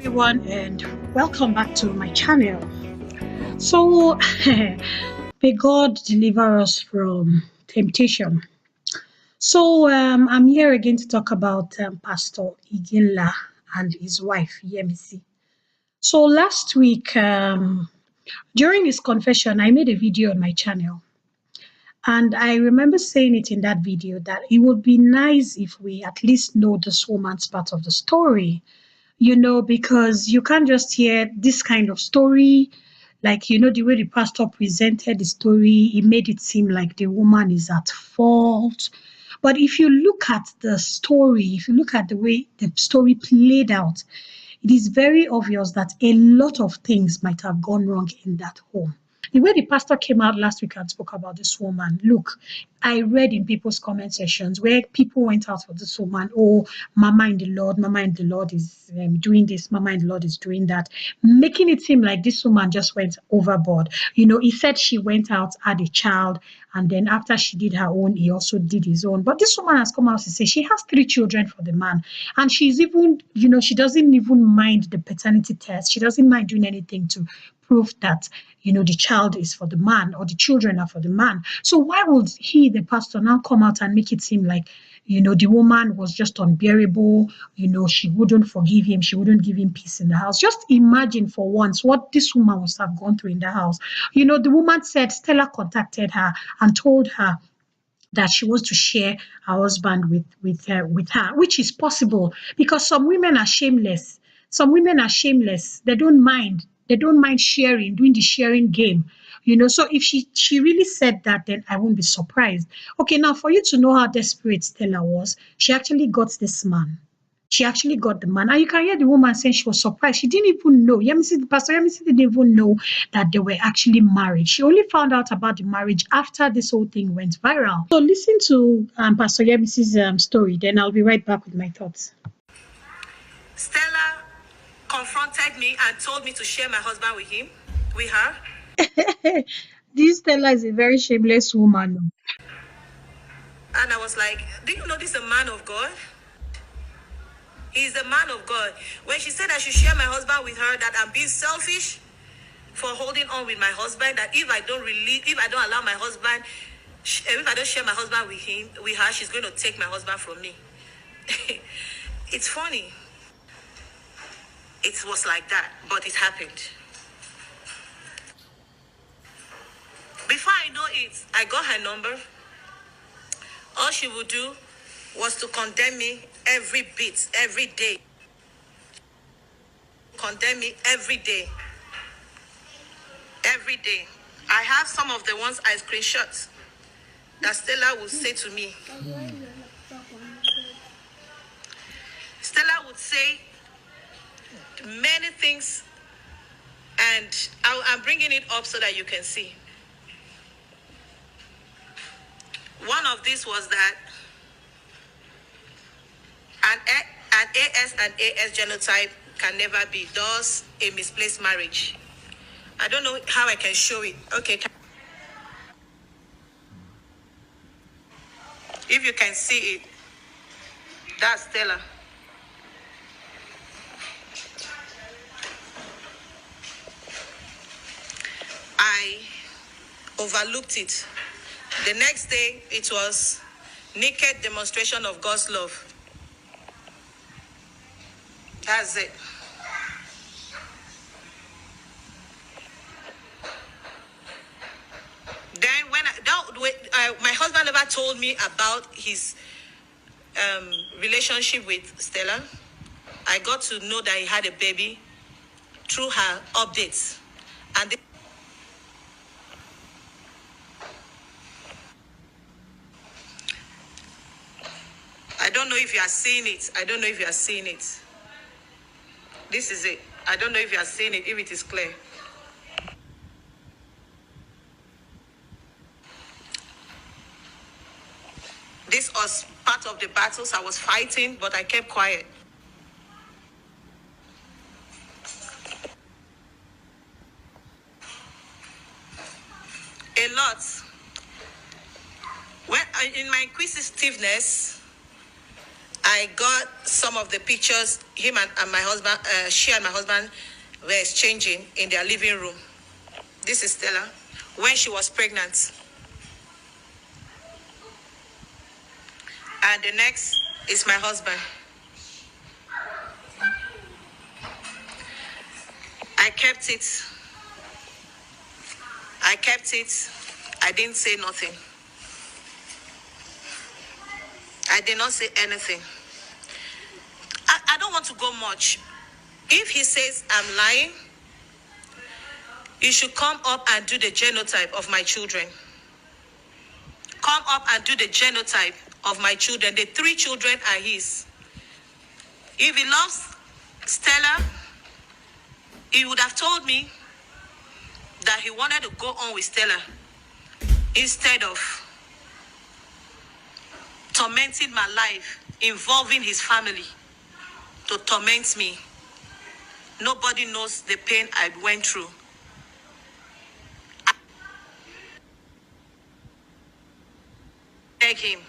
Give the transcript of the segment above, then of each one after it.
everyone, and welcome back to my channel. So, may God deliver us from temptation. So, I'm here again to talk about Pastor IGINLA and his wife, Yemisi. So, last week, during his confession, I made a video on my channel. And I remember saying it in that video that it would be nice if we at least know this woman's part of the story, because you can't just hear this kind of story. Like, the way the pastor presented the story, it made it seem like the woman is at fault. But if you look at the story, if you look at the way the story played out, it is very obvious that a lot of things might have gone wrong in that home. The way the pastor came out last week and spoke about this woman, look, I read in people's comment sections where people went out for this woman. Oh, Mama in the Lord is doing this, Mama in the Lord is doing that, making it seem like this woman just went overboard. He said she went out, had a child, and then after she did her own, he also did his own. But this woman has come out to say she has 3 children for the man. And she's even, she doesn't even mind the paternity test. She doesn't mind doing anything to prove that, the child is for the man or the children are for the man. So why would he, the pastor, now come out and make it seem like, the woman was just unbearable, she wouldn't forgive him, she wouldn't give him peace in the house. Just imagine for once what this woman must have gone through in the house. The woman said Stella contacted her and told her that she wants to share her husband with her, which is possible because some women are shameless. Some women are shameless. They don't mind. They don't mind sharing, doing the sharing game. So if she really said that, then I won't be surprised. Okay, now for you to know how desperate Stella was, she actually got this man. She actually got the man. And you can hear the woman saying she was surprised. She didn't even know. Pastor Yemisi didn't even know that they were actually married. She only found out about the marriage after this whole thing went viral. So listen to Pastor Yemisi's story. Then I'll be right back with my thoughts. Stella confronted me and told me to share my husband with her. This Stella is a very shameless woman. And I was like, do you know this is a man of God? He's a man of God. When she said I should share my husband with her, that I'm being selfish for holding on with my husband, that if I don't allow my husband, if I don't share my husband with her, she's going to take my husband from me. It's funny. It was like that, but it happened. Before I know it, I got her number. All she would do was to condemn me every bit, every day. Condemn me every day. Every day. I have some of the ones I screenshot that Stella would say to me. Stella would say many things, and I'm bringing it up so that you can see. One of these was that an AS and AS genotype can never be, thus a misplaced marriage. I don't know how I can show it. Okay. If you can see it, that's Stella. I overlooked it. The next day, it was naked demonstration of God's love. That's it. Then my husband never told me about his relationship with Stella. I got to know that he had a baby through her updates. And I don't know if you are seeing it. I don't know if you are seeing it. This is it. I don't know if you are seeing it, if it is clear. This was part of the battles I was fighting, but I kept quiet. A lot. When in my inquisitiveness, I got some of the pictures him and my husband, she and my husband were exchanging in their living room. This is Stella when she was pregnant. And the next is my husband. I kept it. I didn't say nothing. I did not say anything. I don't want to go much. If he says I'm lying, he should come up and do the genotype of my children. Come up and do the genotype of my children. The 3 children are his. If he loves Stella, he would have told me that he wanted to go on with Stella instead of tormenting my life, involving his family to torment me. Nobody knows the pain I went through. I beg him.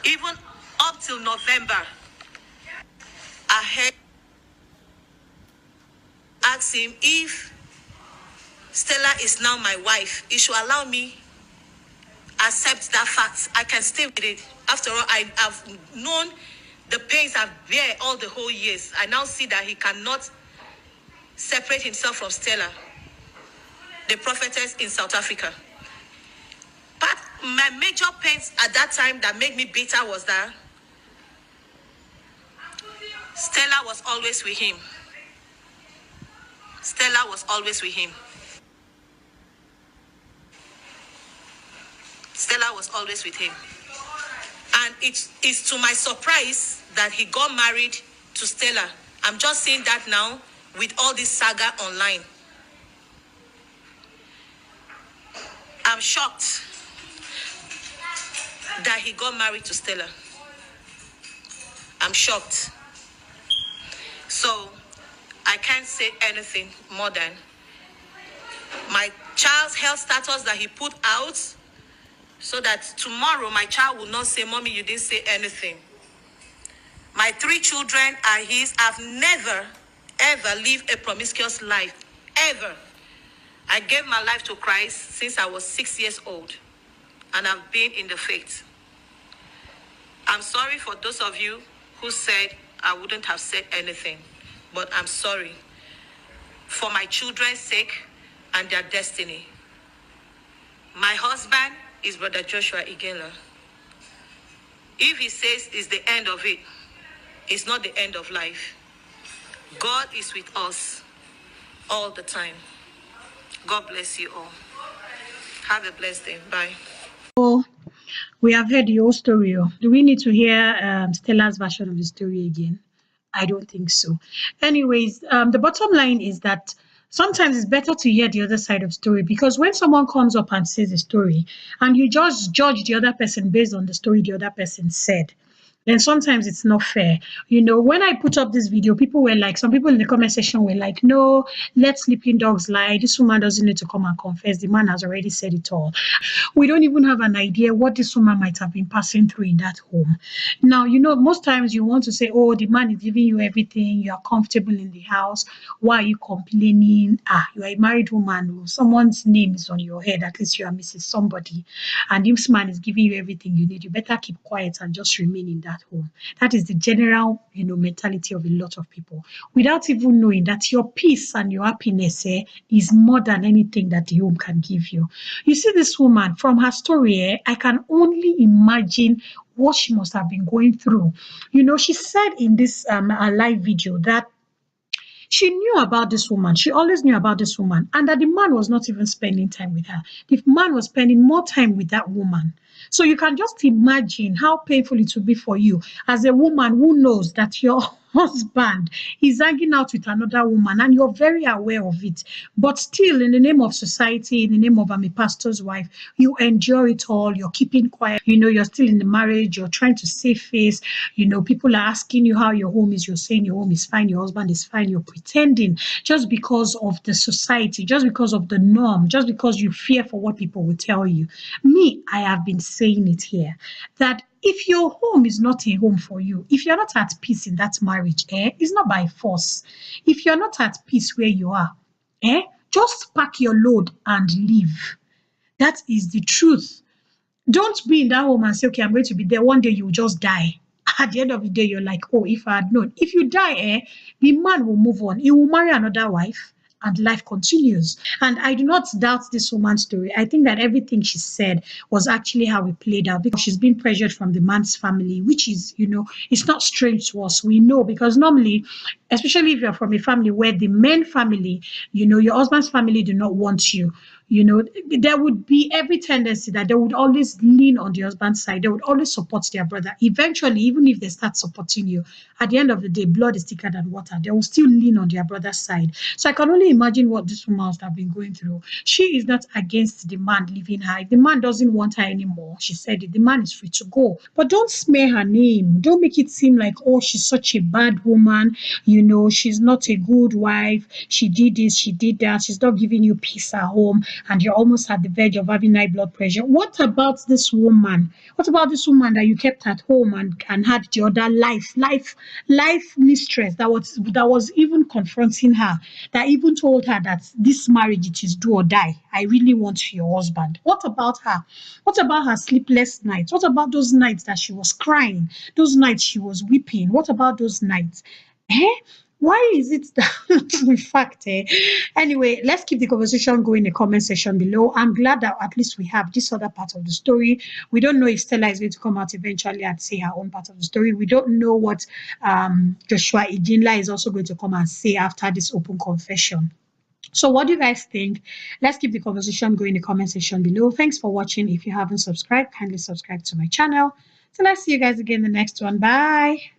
Even up till November, I had asked him if Stella is now my wife, he should allow me accept that fact. I can stay with it. After all, I've known the pains I've bear all the whole years. I now see that he cannot separate himself from Stella, the prophetess in South Africa. But my major pains at that time that made me bitter was that Stella was always with him. Stella was always with him. Stella was always with him. And it's to my surprise that he got married to Stella. I'm just seeing that now with all this saga online. I'm shocked that he got married to Stella. I'm shocked. So I can't say anything more than my child's health status that he put out, so that tomorrow my child will not say, "Mommy, you didn't say anything." My 3 children are his. I've never, ever lived a promiscuous life, ever. I gave my life to Christ since I was 6 years old, and I've been in the faith. I'm sorry for those of you who said I wouldn't have said anything, but I'm sorry for my children's sake and their destiny. My husband is Brother Joshua IGINLA. If he says it's the end of it, it's not the end of life. God is with us all the time. God bless you all. Have a blessed day. Bye. So we have heard the whole story. Do we need to hear Stella's version of the story again? I don't think so. Anyways, the bottom line is that sometimes it's better to hear the other side of story, because when someone comes up and says a story and you just judge the other person based on the story the other person said, then sometimes it's not fair. When I put up this video, some people in the comment section were like, no, let sleeping dogs lie. This woman doesn't need to come and confess. The man has already said it all. We don't even have an idea what this woman might have been passing through in that home. Now, most times you want to say, oh, the man is giving you everything. You are comfortable in the house. Why are you complaining? You are a married woman. Someone's name is on your head. At least you are Mrs. Somebody. And this man is giving you everything you need. You better keep quiet and just remain in that home. That is the general, mentality of a lot of people, without even knowing that your peace and your happiness is more than anything that the home can give you. You see, this woman, from her story, I can only imagine what she must have been going through. She said in this live video that she knew about this woman. She always knew about this woman, and that the man was not even spending time with her. The man was spending more time with that woman. So you can just imagine how painful it will be for you as a woman who knows that your husband is hanging out with another woman and you're very aware of it. But still, in the name of society, in the name of I'm a pastor's wife, you endure it all. You're keeping quiet. You're still in the marriage. You're trying to save face. People are asking you how your home is. You're saying your home is fine. Your husband is fine. You're pretending just because of the society, just because of the norm, just because you fear for what people will tell you. Me, I have been saying it here that if your home is not a home for you, if you're not at peace in that marriage, it's not by force. If you're not at peace where you are, just pack your load and leave. That is the truth. Don't be in that home and say, okay, I'm going to be there. One day you will just die. At the end of the day, you're like, oh, if I had known. If you die, the man will move on. He will marry another wife and life continues. And I do not doubt this woman's story. I think that everything she said was actually how it played out because she's been pressured from the man's family, which is, it's not strange to us. We know because normally, especially if you're from a family where the men family, your husband's family do not want you, there would be every tendency that they would always lean on the husband's side. They would always support their brother. Eventually, even if they start supporting you, at the end of the day, blood is thicker than water. They will still lean on their brother's side. So I can only imagine what this woman must have been going through. She is not against the man leaving her. If the man doesn't want her anymore, she said it, the man is free to go. But don't smear her name. Don't make it seem like, oh, she's such a bad woman. She's not a good wife. She did this, she did that. She's not giving you peace at home and you're almost at the verge of having high blood pressure. What about this woman? What about this woman that you kept at home and had the other life mistress that was even confronting her, that even told her that this marriage it is do or die. I really want your husband. What about her? What about her sleepless nights? What about those nights that she was crying? Those nights she was weeping? What about those nights? Eh? Why is it that in fact anyway, let's keep the conversation going in the comment section below. I'm glad that at least we have this other part of the story. We don't know if Stella is going to come out eventually and say her own part of the story. We don't know what Joshua IGINLA is also going to come and say after this open confession. So what do you guys think? Let's keep the conversation going in the comment section below. Thanks for watching. If you haven't subscribed, kindly subscribe to my channel. Till I see you guys again in the next one. Bye.